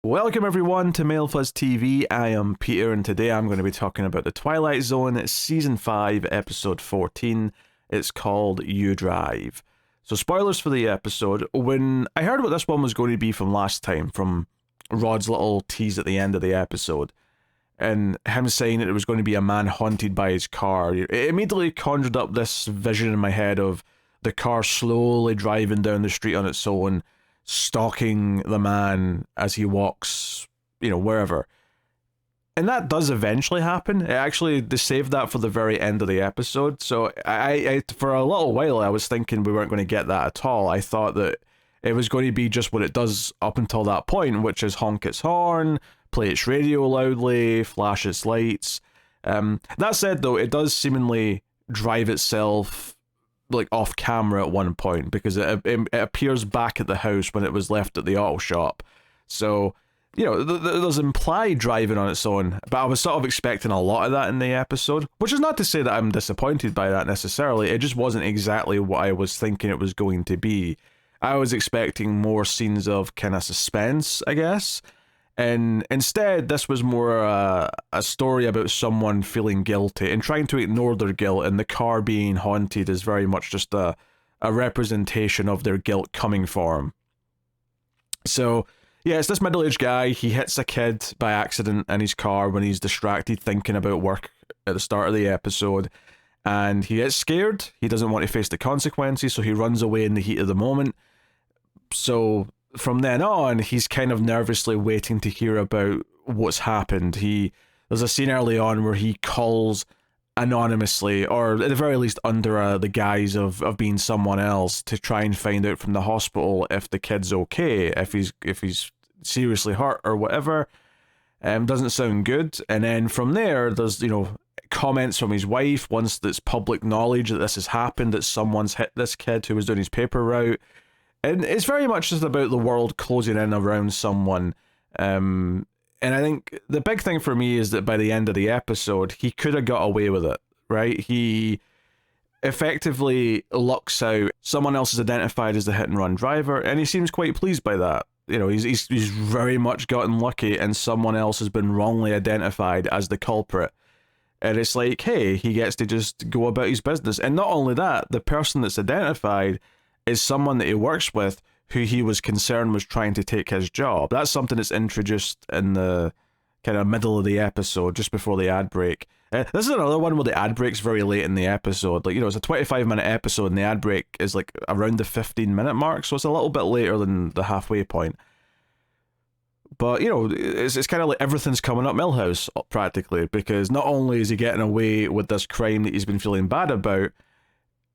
Welcome everyone to Mail Fuzz TV. I am Peter and today I'm going to be talking about the Twilight Zone Season 5 Episode 14. It's called You Drive. So spoilers for the episode. When I heard what this one was going to be from last time, from Rod's little tease at the end of the episode, and him saying that it was going to be a man haunted by his car, it immediately conjured up this vision in my head of the car slowly driving down the street on its own, stalking the man as he walks, wherever. And that does eventually happen. They saved that for the very end of the episode. So I for a little while, I was thinking we weren't going to get that at all. I thought that it was going to be just what it does up until that point, which is honk its horn, play its radio loudly, flash its lights. That said, though, it does seemingly drive itself like off camera at one point, because it appears back at the house when it was left at the auto shop. So, there's implied driving on its own, but I was sort of expecting a lot of that in the episode, which is not to say that I'm disappointed by that necessarily. It just wasn't exactly what I was thinking it was going to be. I was expecting more scenes of kind of suspense, I guess. And instead, this was more a story about someone feeling guilty and trying to ignore their guilt, and the car being haunted is very much just a representation of their guilt coming for him. So, yeah, it's this middle-aged guy. He hits a kid by accident in his car when he's distracted thinking about work at the start of the episode, and he gets scared. He doesn't want to face the consequences, so he runs away in the heat of the moment. So from then on, he's kind of nervously waiting to hear about what's happened. There's a scene early on where he calls anonymously, or at the very least under the guise of being someone else, to try and find out from the hospital if the kid's okay, if he's seriously hurt or whatever. Doesn't sound good. And then from there, there's comments from his wife once it's public knowledge that this has happened, that someone's hit this kid who was doing his paper route. And it's very much just about the world closing in around someone. And I think the big thing for me is that by the end of the episode, he could have got away with it, right? He effectively lucks out. Someone else is identified as the hit-and-run driver, and he seems quite pleased by that. He's very much gotten lucky, and someone else has been wrongly identified as the culprit. And it's like, hey, he gets to just go about his business. And not only that, the person that's identified is someone that he works with who he was concerned was trying to take his job. That's something that's introduced in the kind of middle of the episode, just before the ad break. This is another one where the ad break's very late in the episode. It's a 25-minute episode, and the ad break is like around the 15-minute mark, so it's a little bit later than the halfway point. But, it's kind of like everything's coming up Milhouse, practically, because not only is he getting away with this crime that he's been feeling bad about,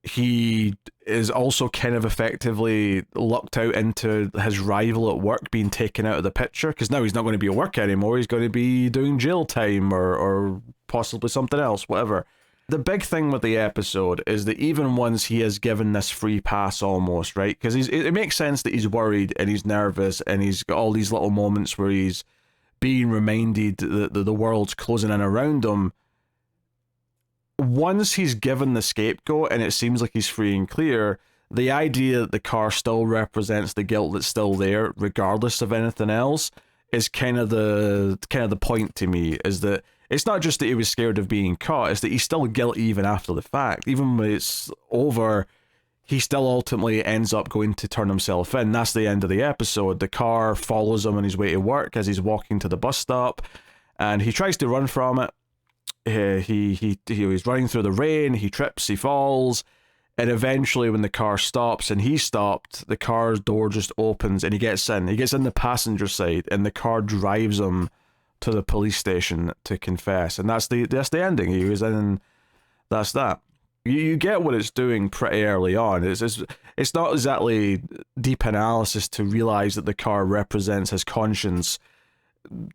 he is also kind of effectively lucked out into his rival at work being taken out of the picture, because now he's not going to be at work anymore. He's going to be doing jail time or possibly something else, whatever. The big thing with the episode is that even once he is given this free pass almost, right? Because it makes sense that he's worried and he's nervous and he's got all these little moments where he's being reminded that the world's closing in around him. Once he's given the scapegoat and it seems like he's free and clear, the idea that the car still represents the guilt that's still there, regardless of anything else, is kind of the point to me. Is that it's not just that he was scared of being caught; it's that he's still guilty even after the fact. Even when it's over, he still ultimately ends up going to turn himself in. That's the end of the episode. The car follows him on his way to work as he's walking to the bus stop, and he tries to run from it. He was running through the rain, he trips, he falls, and eventually when the car stops and he stopped, the car's door just opens and he gets in the passenger side, and the car drives him to the police station to confess. And that's the ending. He was in, and that's that. You get what it's doing pretty early on. It's not exactly deep analysis to realize that the car represents his conscience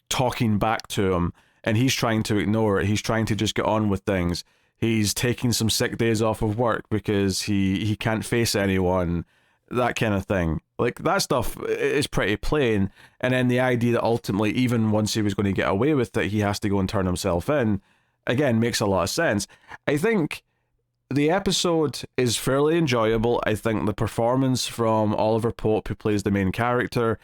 talking back to him, and he's trying to ignore it. He's trying to just get on with things. He's taking some sick days off of work because he can't face anyone, that kind of thing. Like, that stuff is pretty plain. And then the idea that ultimately, even once he was going to get away with it, he has to go and turn himself in, again, makes a lot of sense. I think the episode is fairly enjoyable. I think the performance from Oliver Pope, who plays the main character,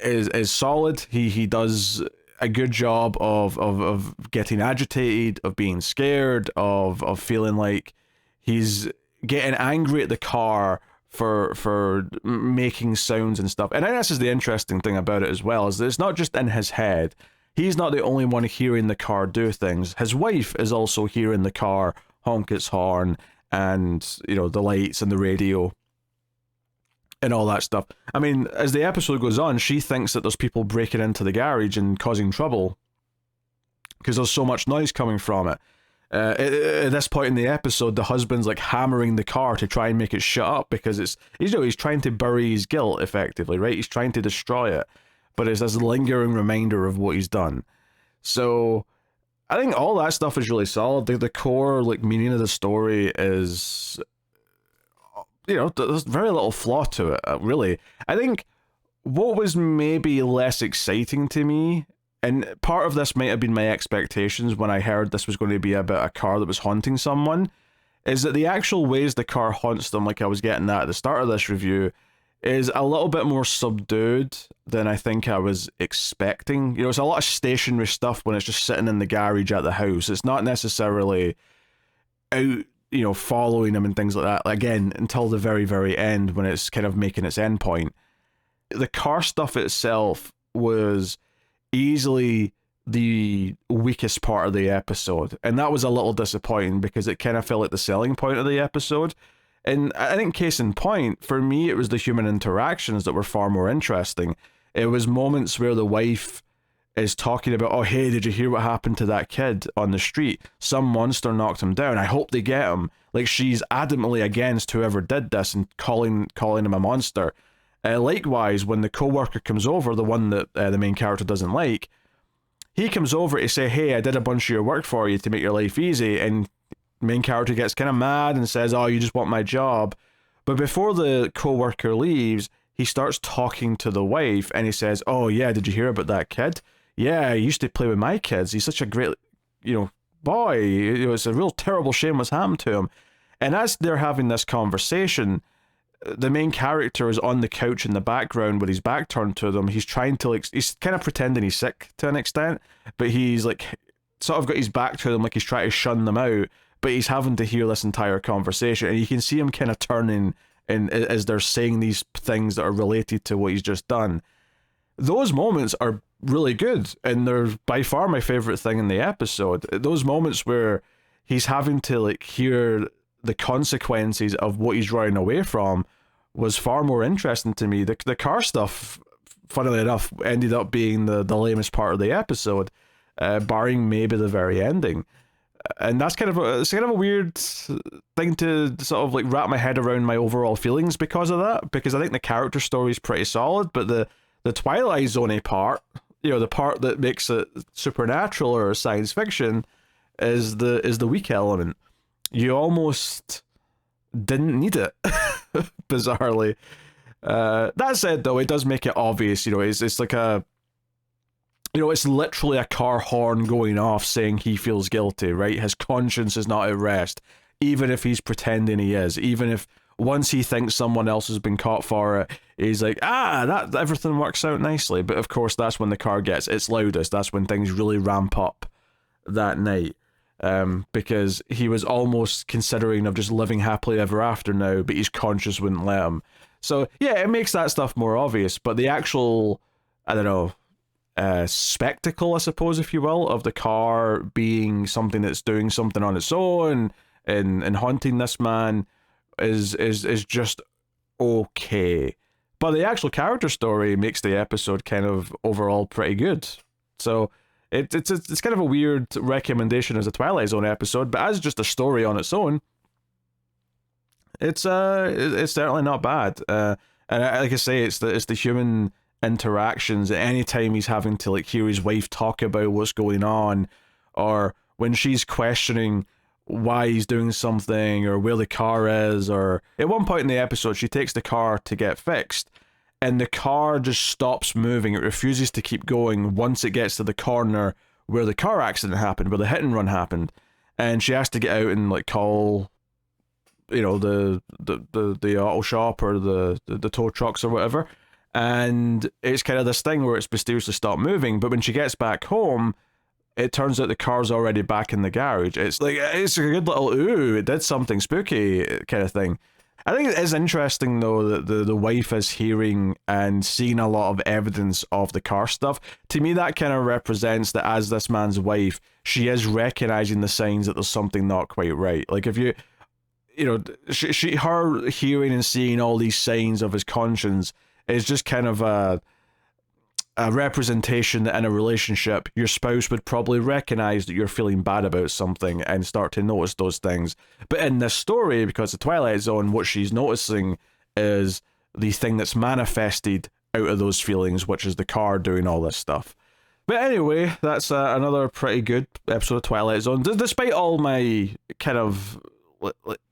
is solid. He does a good job of getting agitated, of being scared, of feeling like he's getting angry at the car for making sounds and stuff. And I think this is the interesting thing about it as well, is that it's not just in his head. He's not the only one hearing the car do things. His wife is also hearing the car honk its horn, and the lights and the radio and all that stuff. I mean, as the episode goes on, she thinks that there's people breaking into the garage and causing trouble because there's so much noise coming from it. At this point in the episode, the husband's like hammering the car to try and make it shut up because he's trying to bury his guilt, effectively, right? He's trying to destroy it, but it's this lingering reminder of what he's done. So I think all that stuff is really solid. The core meaning of the story is, there's very little flaw to it, really. I think what was maybe less exciting to me, and part of this might have been my expectations when I heard this was going to be about a car that was haunting someone, is that the actual ways the car haunts them, like I was getting at the start of this review, is a little bit more subdued than I think I was expecting. It's a lot of stationary stuff when it's just sitting in the garage at the house. It's not necessarily out, following him and things like that, again, until the very, very end when it's kind of making its end point. The car stuff itself was easily the weakest part of the episode, and that was a little disappointing because it kind of felt like the selling point of the episode. And I think case in point, for me, it was the human interactions that were far more interesting. It was moments where the wife is talking about, oh, hey, did you hear what happened to that kid on the street? Some monster knocked him down. I hope they get him. Like, she's adamantly against whoever did this and calling him a monster. Likewise, when the co-worker comes over, the one that the main character doesn't like, he comes over to say, hey, I did a bunch of your work for you to make your life easy, and main character gets kind of mad and says, oh, you just want my job. But before the co-worker leaves, he starts talking to the wife, and he says, oh yeah, did you hear about that kid? Yeah, he used to play with my kids. He's such a great, boy. It's a real terrible shame what's happened to him. And as they're having this conversation, the main character is on the couch in the background with his back turned to them. He's trying to, he's kind of pretending he's sick to an extent, but he's sort of got his back to them, like he's trying to shun them out, but he's having to hear this entire conversation, and you can see him kind of turning as they're saying these things that are related to what he's just done. Those moments are really good, and they're by far my favorite thing in the episode. Those moments where he's having to hear the consequences of what he's running away from was far more interesting to me. The car stuff, funnily enough, ended up being the lamest part of the episode, barring maybe the very ending. And that's kind of a weird thing to sort of wrap my head around my overall feelings because of that, because I think the character story is pretty solid, but the Twilight Zone part, the part that makes it supernatural or science fiction, is the weak element. You almost didn't need it, bizarrely. That said, though, it does make it obvious. It's like a, it's literally a car horn going off saying he feels guilty, right? His conscience is not at rest, even if he's pretending he is. Even if once he thinks someone else has been caught for it, he's like, that everything works out nicely. But of course, that's when the car gets its loudest. That's when things really ramp up that night. Because he was almost considering of just living happily ever after now, but his conscience wouldn't let him. So yeah, it makes that stuff more obvious. But the actual, I don't know, spectacle, I suppose, if you will, of the car being something that's doing something on its own and haunting this man is just okay. But the actual character story makes the episode kind of overall pretty good. So it's kind of a weird recommendation as a Twilight Zone episode, but as just a story on its own, it's certainly not bad. And like I say, it's the human interactions. Anytime he's having to hear his wife talk about what's going on, or when she's questioning why he's doing something or where the car is, or at one point in the episode she takes the car to get fixed and the car just stops moving. It refuses to keep going once it gets to the corner where the car accident happened, where the hit and run happened, and she has to get out and call the auto shop or the tow trucks or whatever. And it's kind of this thing where it's mysteriously stopped moving, but when she gets back home, it turns out the car's already back in the garage. It's a good little, ooh, it did something spooky kind of thing. I think it is interesting, though, that the wife is hearing and seeing a lot of evidence of the car stuff. To me, that kind of represents that as this man's wife, she is recognizing the signs that there's something not quite right. Like, if you know, her hearing and seeing all these signs of his conscience is just kind of a representation that in a relationship, your spouse would probably recognize that you're feeling bad about something and start to notice those things. But in this story, because of Twilight Zone, what she's noticing is the thing that's manifested out of those feelings, which is the car doing all this stuff. But anyway, that's another pretty good episode of Twilight Zone. Despite all my kind of,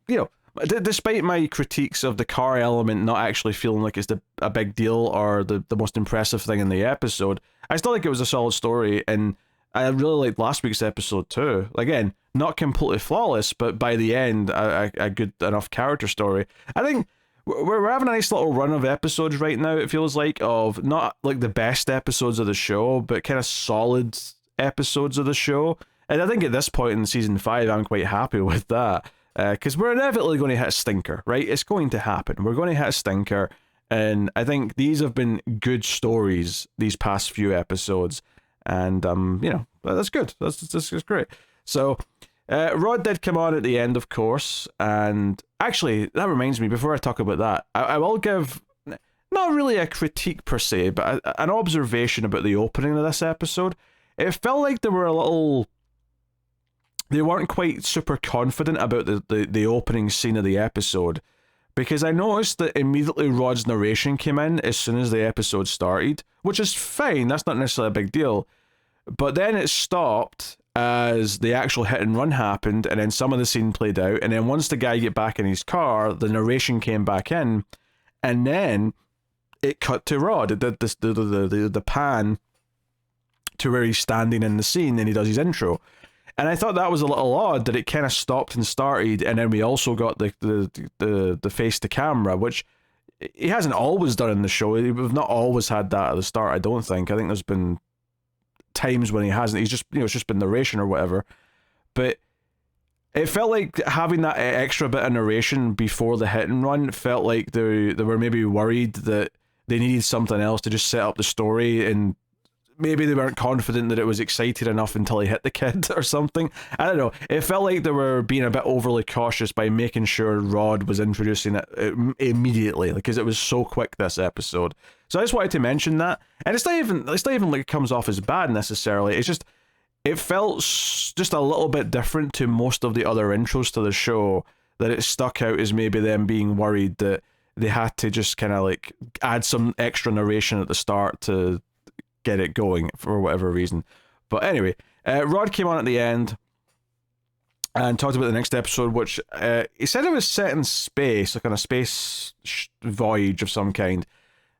you know, despite my critiques of the car element not actually feeling like it's a big deal or the most impressive thing in the episode, I still think it was a solid story, and I really liked last week's episode too. Again, not completely flawless, but by the end, a good enough character story. I think we're having a nice little run of episodes right now, it feels like, of not like the best episodes of the show, but kind of solid episodes of the show. And I think at this point in season 5, I'm quite happy with that. Because we're inevitably going to hit a stinker, right? It's going to happen. We're going to hit a stinker, and I think these have been good stories these past few episodes, and you know, that's good. That's great. So, Rod did come on at the end, of course, and actually, that reminds me. Before I talk about that, I will give not really a critique per se, but an observation about the opening of this episode. It felt like there were a little. They weren't quite super confident about the opening scene of the episode, because I noticed that immediately Rod's narration came in as soon as the episode started, which is fine, that's not necessarily a big deal, but then it stopped as the actual hit and run happened, and then some of the scene played out, and then once the guy get back in his car, the narration came back in, and then it cut to Rod. It did the pan to where he's standing in the scene, and he does his intro. And I thought that was a little odd that it kind of stopped and started, and then we also got the face to camera, which he hasn't always done in the show. We've not always had that at the start, I don't think. I think there's been times when he hasn't. He's just, you know, it's just been narration or whatever. But it felt like having that extra bit of narration before the hit and run felt like they were maybe worried that they needed something else to just set up the story, and maybe they weren't confident that it was excited enough until he hit the kid or something. I don't know. It felt like they were being a bit overly cautious by making sure Rod was introducing it immediately, because it was so quick this episode. So I just wanted to mention that. And it's not even like it comes off as bad necessarily. It's just, it felt just a little bit different to most of the other intros to the show, that it stuck out as maybe them being worried that they had to just kind of like add some extra narration at the start to get it going for whatever reason. But anyway, Rod came on at the end and talked about the next episode, which he said it was set in space, like on a space voyage of some kind.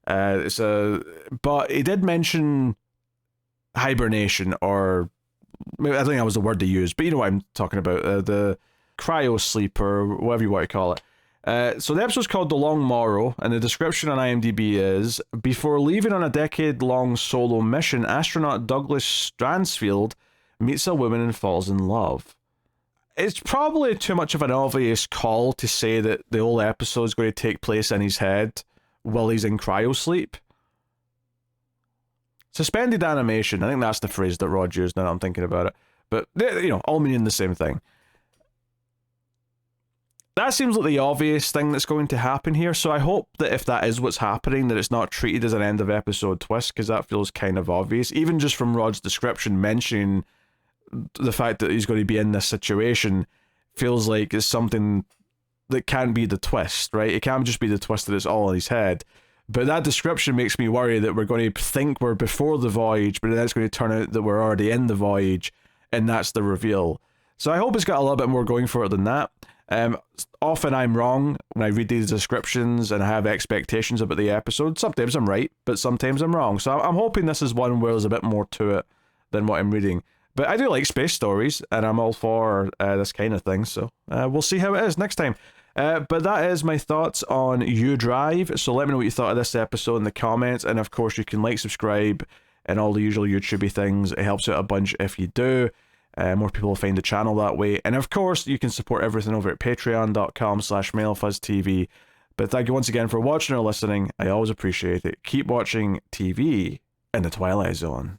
But he did mention hibernation, or maybe, I think that was the word they used, but you know what I'm talking about, the cryo sleep or whatever you want to call it. So the episode's called The Long Morrow, and the description on IMDb is, before leaving on a decade-long solo mission, astronaut Douglas Stansfield meets a woman and falls in love. It's probably too much of an obvious call to say that the whole episode's going to take place in his head while he's in cryosleep. Suspended animation, I think that's the phrase that Rod used now that I'm thinking about it. But, you know, all meaning the same thing. That seems like the obvious thing that's going to happen here, so I hope that if that is what's happening, that it's not treated as an end of episode twist, because that feels kind of obvious. Even just from Rod's description mentioning the fact that he's going to be in this situation feels like it's something that can't be the twist, right? It can't just be the twist that it's all in his head. But that description makes me worry that we're going to think we're before the voyage, but then it's going to turn out that we're already in the voyage, and that's the reveal. So I hope it's got a little bit more going for it than that. Often I'm wrong when I read these descriptions and I have expectations about the episode. Sometimes I'm right, but sometimes I'm wrong. So I'm hoping this is one where there's a bit more to it than what I'm reading. But I do like space stories, and I'm all for this kind of thing. So we'll see how it is next time. But that is my thoughts on You Drive. So let me know what you thought of this episode in the comments. And of course, you can like, subscribe, and all the usual YouTubey things. It helps out a bunch if you do. More people will find the channel that way. And of course, you can support everything over at patreon.com/MailFuzzTV. But thank you once again for watching or listening. I always appreciate it. Keep watching TV in the Twilight Zone.